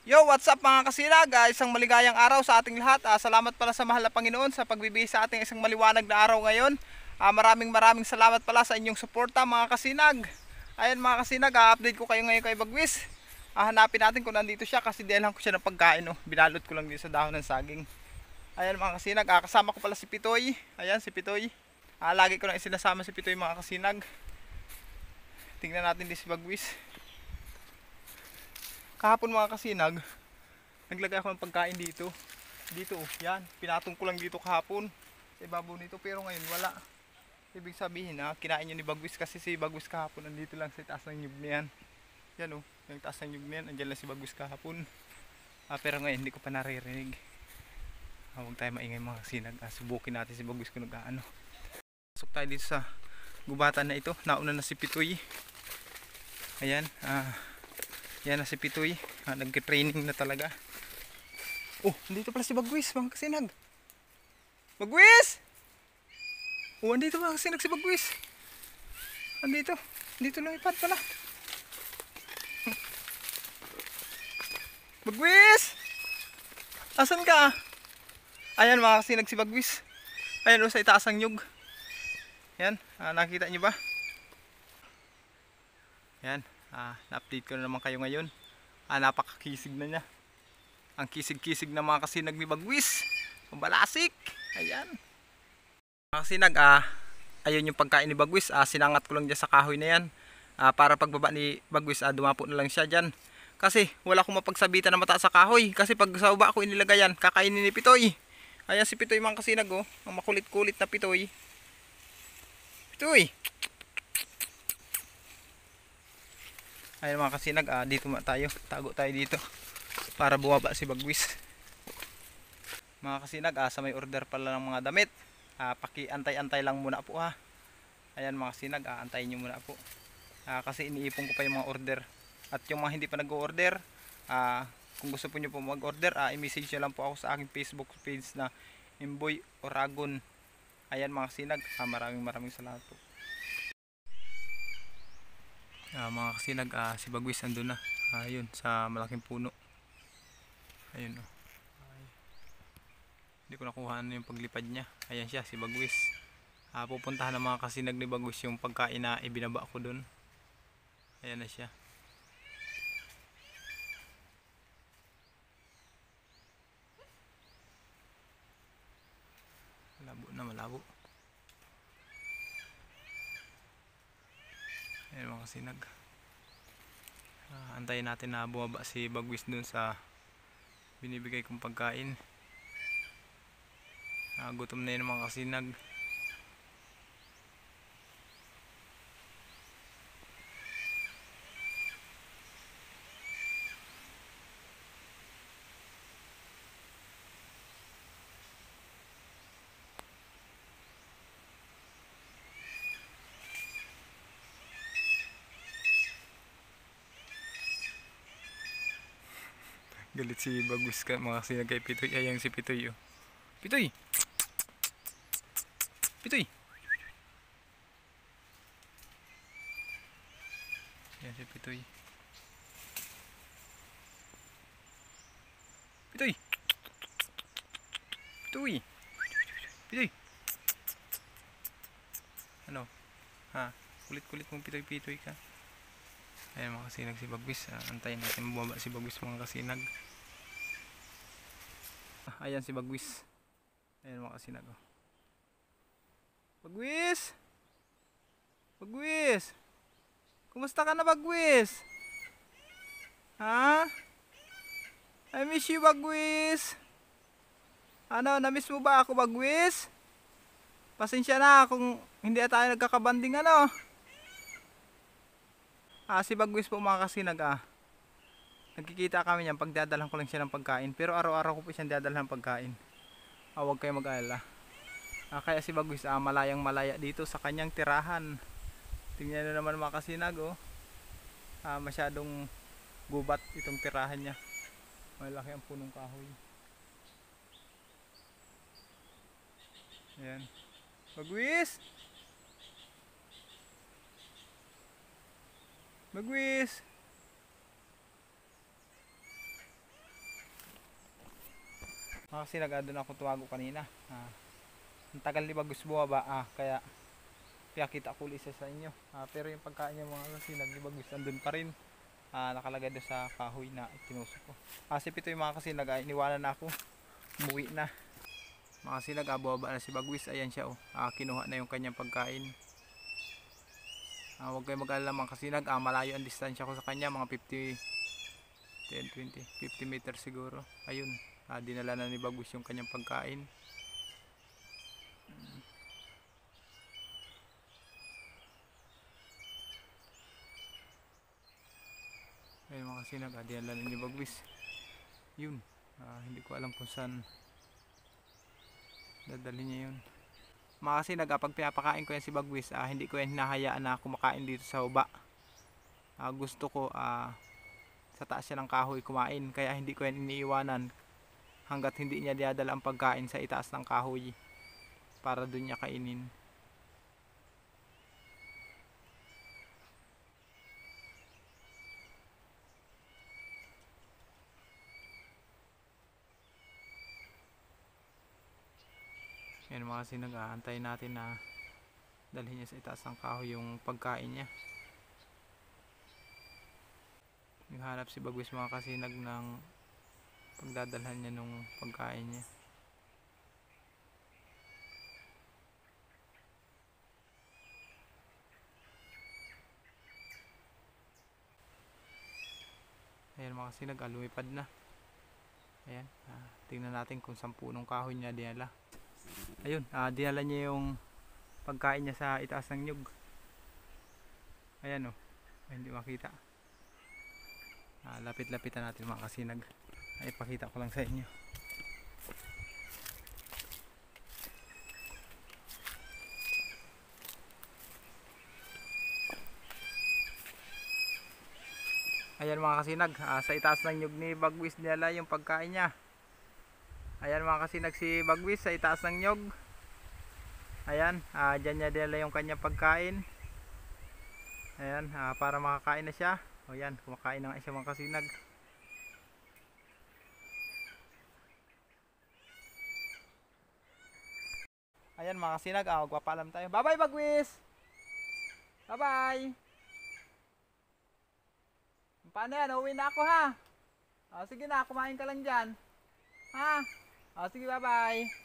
Yo, what's up mga kasinag? Isang maligayang araw sa ating lahat. Salamat pala sa mahal na Panginoon sa pagbibigay sa ating isang maliwanag na araw ngayon. Maraming salamat pala sa inyong suporta mga kasinag. Ayan mga kasinag, update ko kayo ngayon kay Bagwis. Hanapin natin kung nandito siya kasi diyan ko siya ng pagkain. Oh. Binalot ko lang dito sa dahon ng saging. Ayan mga kasinag, kasama ko pala si Pitoy. Ayan si Pitoy. Lagi ko lang isinasama si Pitoy mga kasinag. Tingnan natin din si Bagwis. Kahapon mga kasinag, naglagay ako ng pagkain dito. Dito, yan. Pinatong ko lang dito kahapon. Sa ibabaw nito, pero ngayon wala. Ibig sabihin kinain nyo ni Bagwis kasi si Bagwis kahapon nandito lang sa taas ng nyug na yan. Yan oh, yung taas ng nyug na yan. Andyan lang si Bagwis kahapon. Pero ngayon hindi ko pa naririnig. Huwag tayo maingay mga kasinag. Subukin natin si Bagwis kung nag-ano. Pasok tayo dito sa gubatan na ito. Nauna na si Pitoy. Ayan, yan na si Pitoy. Nag-training na talaga. Oh, andito pala si Bagwis, mga kasinag. Bagwis! Oh, andito mga kasinag si Bagwis. Andito. Andito lumipad pala. Bagwis! Asan ka? Ayan mga kasinag si Bagwis. Ayan o, sa itaas ang nyug. Yan, nakita nyo ba? Yan. Na-update ko na naman kayo ngayon. Napakakisig na niya. Ang kisig-kisig na mga kasinag ni Bagwis. Pambalasik. Ayan. Mga kasinag, ayun yung pagkain ni Bagwis. Sinangat ko lang dyan sa kahoy na yan. Para pagbaba ni Bagwis, dumapo na lang siya dyan. Kasi wala akong mapagsabitan na mataas sa kahoy. Kasi pag sa baba ko inilagay yan, kakainin ni Pitoy. Ayan si Pitoy mga kasinag oh. Ang makulit-kulit na Pitoy. Pitoy. Ayan mga kasinag, dito tayo. Tago tayo dito. Para buwaba si Bagwis. Mga kasinag, sa may order pala ng mga damit. Paki-antay-antay lang muna po ha. Ayan mga kasinag, antayin nyo muna po. Kasi iniipon ko pa yung mga order. At yung mga hindi pa nag-order, kung gusto po nyo po mag-order, i-message nyo lang po ako sa aking Facebook page na Imboy Oragon. Ayan mga kasinag, maraming salamat po. Mga kasinag, si Bagwis andun na. Ayun, sa malaking puno. Ayun oh. Hindi ko nakuha na yung paglipad niya. Ayan siya, si Bagwis. Pupuntahan ng mga kasinag ni Bagwis yung pagkain na ibinaba ko dun. Ayan na siya. Malabo na, malabo. Ayan mga kasinag. Antayin natin na bumaba si Bagwis dun sa binibigay kong pagkain. Gutom na yun mga kasinag. Galit si Bagwis ka mga kasinag kay Pitoy. Ayan si Pitoy oh. Pitoy! Pitoy! Ayan si Pitoy. Pitoy! Pitoy! Pitoy! Ano? Kulit-kulit mong Pitoy-Pitoy ka. Ayan mga kasinag si Bagwis. Antayin natin bumaba si Bagwis mga kasinag. Ayan si Bagwis. Ayan mga kasinag oh. Bagwis! Bagwis! Kumusta ka na Bagwis? Ha? I miss you Bagwis. Ano, na-miss mo ba ako Bagwis? Pasensya na kung hindi tayo nagkakabanding ano. Si Bagwis po mga kasinag nagkikita kami niyan pag dadalhan ko lang siya ng pagkain. Pero araw-araw ko po siyang dadalhan ng pagkain. Huwag kayo mag-alala. Kaya si Bagwis malayang malaya dito sa kanyang tirahan. Tingnan nyo naman mga kasinag oh. Masyadong gubat itong tirahan niya. Malaki ang punong kahoy. Ayan. Bagwis! Bagwis! Kasi nag-adon ako tuwago kanina. Ang tagal ni Bagus bumaba, kaya pinakita ko ulit siya sa inyo. Pero yung pagkain niya mga kasinag ni Bagus andun pa rin. Nakalagay doon sa kahoy na itinusok ko. Kasi ito yung mga kasinag, iniwanan na ako. Umuwi na. Mga kasinag, bumaba na si Bagwis. Ayan siya oh. Kinuha na yung kanyang pagkain. Huwag kayo mag-alala mga kasinag. Malayo ang distansya ko sa kanya. Mga 50, 10, 20, 50 meters siguro. Ayun. Dinala na ni Bagwis yung kanyang pagkain. Ayun mga kasinag, dinala na ni Bagwis. Yun. Hindi ko alam kung saan dadalhin niya yun. Mga kasinag, pag pinapakain ko yan si Bagwis, hindi ko yan hinahayaan na kumakain dito sa baba. Gusto ko sa taas siya ng kahoy kumain, kaya hindi ko yan iniiwanan hanggat hindi niya dinadala ang pagkain sa itaas ng kahoy para dun niya kainin. Yan mga kasinag, antayin natin na dalhin niya sa itaas ng kahoy yung pagkain niya. Naghanap si Bagwis mga kasinag ng pagdadalhan niya nung pagkain niya. Ayan mga kasinag, lumipad na. Ayan, tingnan natin kung 10 punong kahoy niya dinala. Ayun, dinala niya yung pagkain niya sa itaas ng nyug. Ayan oh, hindi makita. Lapit-lapitan natin mga kasinag. Ipakita ko lang sa inyo. Ayan mga kasinag, sa itaas ng nyug ni Bagwis dinala yung pagkain niya. Ayan mga kasinag, si Bagwis sa itaas ng nyug. Ayan, dyan niya dinala yung kanyang pagkain. Ayan, para makakain na siya. O yan, kumakain na nga siya mga kasinag. Ayan mga kasinag, magpapaalam tayo. Bye bye Bagwis! Bye bye! Paano yan? Uwi na ako ha. Sige na, kumain ka lang dyan. Ha? Sige, bye bye.